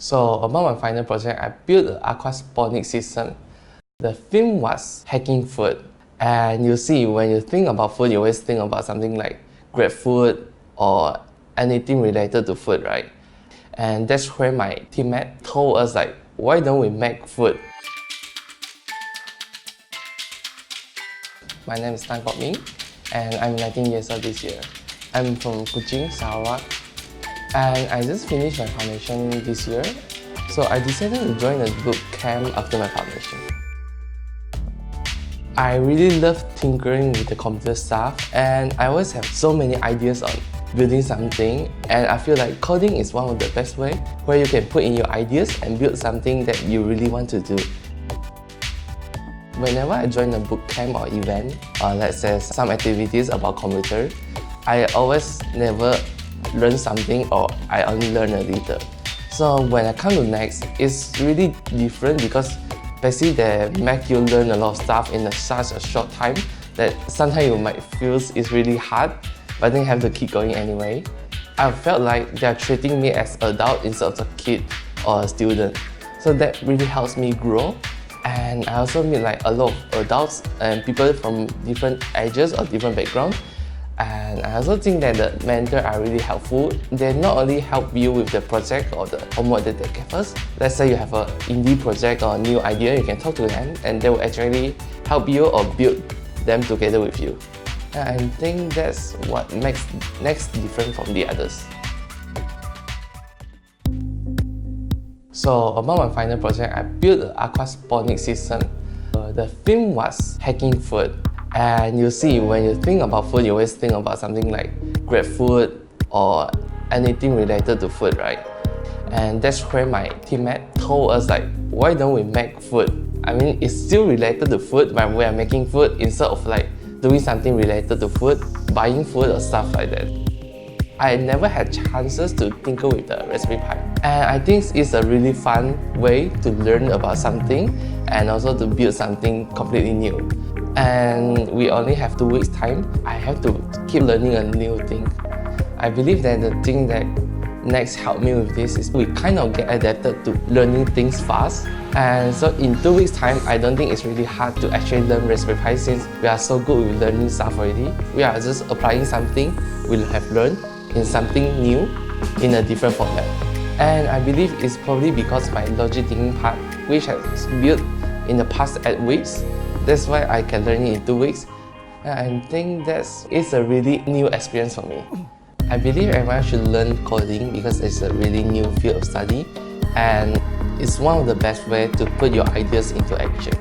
So about my final project, I built an aquaponic system. The theme was hacking food. And you see, when you think about food, you always think about something like great food or anything related to food, right? And that's where my teammate told us like, why don't we make food? My name is Tan Kok Ming, and I'm 19 years old this year. I'm from Kuching, Sarawak, and I just finished my foundation this year. So I decided to join a boot camp after my foundation. I really love tinkering with the computer stuff, and I always have so many ideas on building something, and I feel like coding is one of the best way where you can put in your ideas and build something that you really want to do. Whenever I join a boot camp or event, or let's say some activities about computer, I always never learn something or I only learn a little. So when I come to Next, it's really different because basically they make you learn a lot of stuff in such a short time that sometimes you might feel it's really hard, but then you have to keep going anyway. I felt like they're treating me as an adult instead of a kid or a student. So that really helps me grow. And I also meet like a lot of adults and people from different ages or different backgrounds. And I also think that the mentors are really helpful. They not only help you with the project or the homework that they give us. Let's say you have an indie project or a new idea, you can talk to them and they will actually help you or build them together with you. And I think that's what makes Next different from the others. So about my final project, I built an aquaponic system. The theme was hacking food. And you see, when you think about food, you always think about something like great food or anything related to food, right? And that's where my teammate told us like, why don't we make food? I mean, it's still related to food, but we are making food instead of like doing something related to food, buying food or stuff like that. I never had chances to tinker with the Raspberry Pi. And I think it's a really fun way to learn about something and also to build something completely new. And we only have 2 weeks time. I have to keep learning a new thing. I believe that the thing that Next helped me with this is we kind of get adapted to learning things fast. And so in 2 weeks time, I don't think it's really hard to actually learn Raspberry Pi since we are so good with learning stuff already. We are just applying something we have learned in something new in a different format. And I believe it's probably because my logic thinking part, which has built in the past 8 weeks, that's why I can learn it in 2 weeks. And I think it's a really new experience for me. I believe everyone should learn coding because it's a really new field of study and it's one of the best ways to put your ideas into action.